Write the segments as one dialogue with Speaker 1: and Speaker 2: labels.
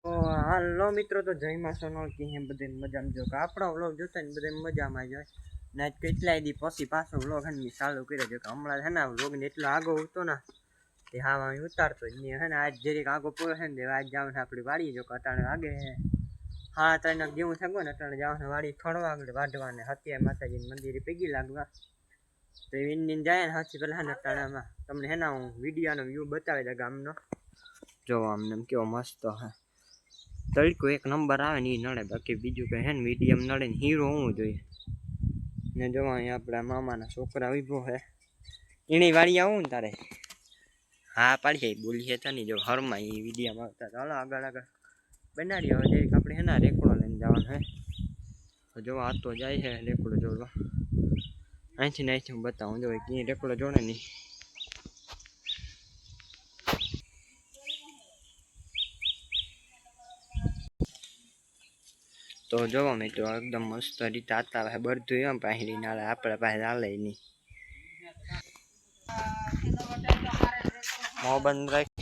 Speaker 1: તો હાલો મિત્રો, તો જયમાં સોનલ કે હે બધે મજામાં. જો કે આપણો વ્લોગ જોતા ને બધે મજામાં જાય ને. આજ કેટલાય દી પછી પાછો વ્લોગ હે ને ચાલુ કર્યો. જો કે હમણાં છે ને વ્લોગ ને એટલો આગો હતો ને તે હા અહીં ઉતારતો જ નહીં હે ને. આજ જરીક આગો પૂરો છે ને આજ જવાનું આપણી વાડી. જો કે અટાણે વાગે હે હા ત્રણ જેવું થયું ને અટાણે જવાનું વાડી ખોડવા આગળ વાઢવા ને હત્યા માતાજીને મંદિરે પગી લાગવા. તો વિન જાય ને હાથી પેલા ને અટાણામાં તમને હે ને હું વિડીયોનો વ્યૂ બતાવી દે ગામનો. જો આમને કેવો મસ્ત હે. તડકો એક નંબર આવે ને એ નડે, બાકી બીજું કઈ હે ને મીડિયમ નડે ને હીરો હોવું જોઈએ ને. જોવા અહીંયા આપણા મામાના છોકરા ઉભો હે. એની વાડી આવું ને તારે હા પાડીએ બોલીએ તો નહીં. જો હરમાં એ વિડીયામાં આવતા ચાલો આગળ આગળ બનાવીએ. હવે જરીક આપણે હે ને રેકોર્ડો લઈને જવાનું હે. તો જો આ તો જાય છે રેકોર્ડો જોડવા. અહીંથી ને અહીંથી હું બતાવું. જો ક્યાંય રેકોર્ડો જોડે નહીં. તો જોવો મિત્રો એકદમ મસ્ત રીતે આતા હોય બધું એમ પાહરી નાળે આપણે પાસે હાલે નહીં. મોં બંધ રાખ.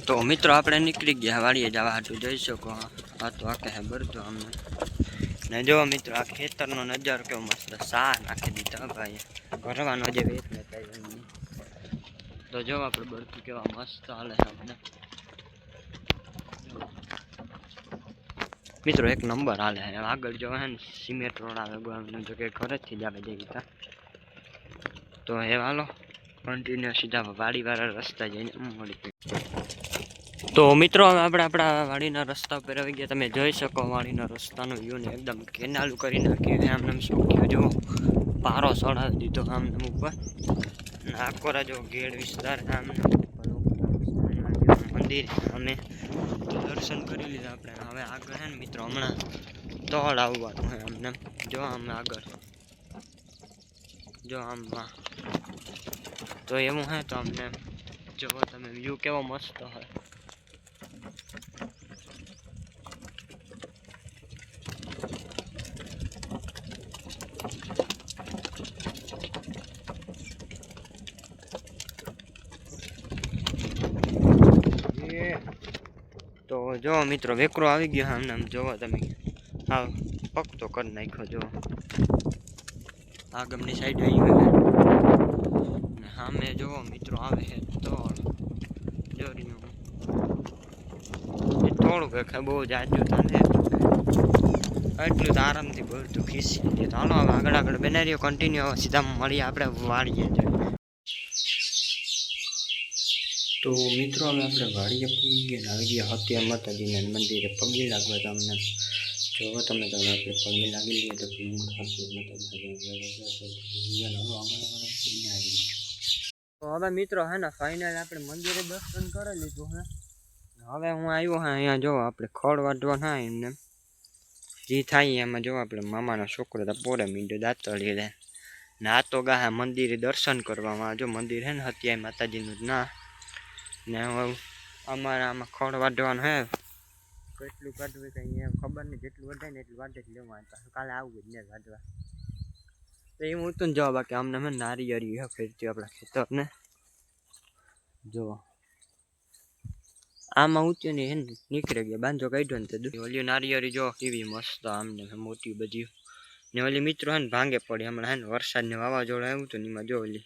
Speaker 1: તો મિત્રો આપણે નીકળી ગયા વાડીએ જવા હાટું. જોઈ શકો આ તો આખે હે બધું અમને ને. જો મિત્રો આ ખેતરનો નજારો કેવો મસ્ત. સા નાખી દીધા ભાઈ ભરવાનો જે વેત લેતા એમની. તો જો આપણે બધું કેવા મસ્ત હાલે છે અમને મિત્રો. એક નંબર હાલે છે. આગળ જો હે ને સિમેન્ટ રોડ આવે ગામનો. જો કે ઘરેથી જ આવે જેવી રીતે. તો હે હાલો કન્ટિન્યુ સીધા વાડીવાળા રસ્તા જઈને મળી. તો મિત્રો હવે આપણે આપણા વાડીના રસ્તા પર આવી ગયા. તમે જોઈ શકો વાડીના રસ્તાનો વ્યૂ ને એકદમ કેનાલું કરી નાખ્યું. આમને સુખ્યું જો પારો ચડાવી દીધો આમને ઉપર. આકોરા જો ગેડ વિસ્તાર આમને મંદિર અમે દર્શન કરી લીધા આપણે. હવે આગળ હે ને મિત્રો હમણાં તળ આવવાનું હોય અમને. જો આમ આગળ જો આમમાં તો એવું હે. તો અમને જોવો તમે વ્યૂ કેવો મસ્ત હોય. તો જો મિત્રો વેકરો આવી ગયો અમને. આમ જોવો તમે હા પકતો કરી નાખ્યો. જો આગળની સાઈડ સામે જોવો મિત્રો આવે છે તો દોરીનું થોડુંક બહુ જાજુ થાય એટલું તો આરામથી બધું ખીસી દે. તો હાલો હવે આગળ આગળ બનાવીએ કન્ટિન્યુ. સીધા મળીએ આપણે વાળીએ. તો મિત્રો અમે આપણે વાડીએ પગી ગયા આવી ગયા હત્યા માતાજીના મંદિરે પગી લાગવા તમને. જો તમે આપણે પગે લાગી લઈએ તો હવે મિત્રો હે ને ફાઇનલ આપણે મંદિરે દર્શન કરી લીધું હે. હવે હું આવ્યો હા અહીંયા. જો આપણે ખડ વાઢવા ના એમને જે થાય એમાં. જો આપણે મામાનો છોકરો તો પોરે મીંડો દાંતળી લે ને આ તો ગા મંદિરે દર્શન કરવામાં. જો મંદિર હે ને હત્યા માતાજીનું જ ના ને. અમારે આમાં ખડ વાઢવાનું હે. કેટલું કાઢવું કઈ એમ ખબર નહીં. જેટલું વધારે ને એટલું વાઢે જ લેવા. કાલે આવું જ ને વાઢવા. તો એવું હતું ને જવા બાકી અમને નારિયેળી ફેરતી આપણા ખેતરને. જો આમાં ઊંચી ને નીકળી ગયા બાંધો કાઢ્યો ને તે ઓલી નારિયેળી જો કેવી મસ્ત આમને મોટી બધી ને. ઓલી મિત્રો હે ને ભાંગે પડી હમણાં હે ને વરસાદ ને વાવાઝોડું આવ્યું હતું ને એમાં જો ઓલી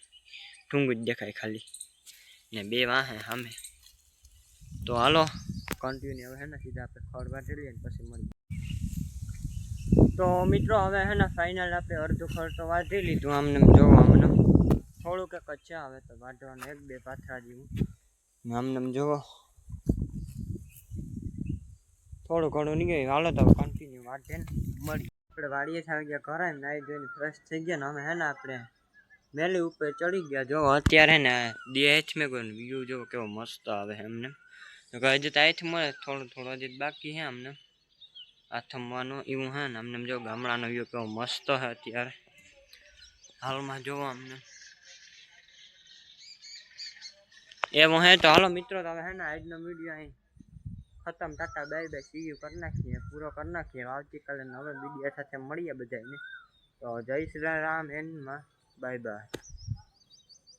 Speaker 1: ઠુંગું જ દેખાય ખાલી ને બે વાહે સામે. તો હાલો કન્ટિન્યુ હવે હે ને સીધા આપણે ખડ વાઢી લઈએ ને પછી મળીએ. તો મિત્રો હવે હે ને ફાઇનલ આપણે અડધું ખડ તો વાઢી લીધું. આમને જોવા અમને થોડુંક એક જ છે હવે તો વાઢવાનું. એક બે પાથરા જેવું આમને જોવો થોડું ઘણું નીકળ્યું. હાલો તો કન્ટિન્યુ વાઢે ને મળી. આપણે વાડીએ આવી ગયા ઘરે ને નાહી ધોઈને ફ્રેશ થઈ ગયા ને. અમે હે ને આપણે મેલી ઉપર ચડી ગયા. જો અત્યારે ને DH મેં કોઈ વ્યૂ જો કેવો મસ્ત આવે એમને. હજી તો અહીંથી મળે થોડું થોડું હજી બાકી હે અમને આ થમવાનું એવું હે ને. અમને જો ગામડાનો વ્યૂ કેવો મસ્ત હે અત્યારે હાલમાં જોવો અમને એવું હે. તો હાલો મિત્રો તો હવે હે ને આજનો વિડીયો અહીં ખતમ, Tata bye bye, C you કરી નાખીએ, પૂરો કરી નાખીએ. આવતીકાલે નવા વિડીયો સાથે મળીએ બધાને. તો જય શ્રી રામ એન્ડમાં બાય બાય.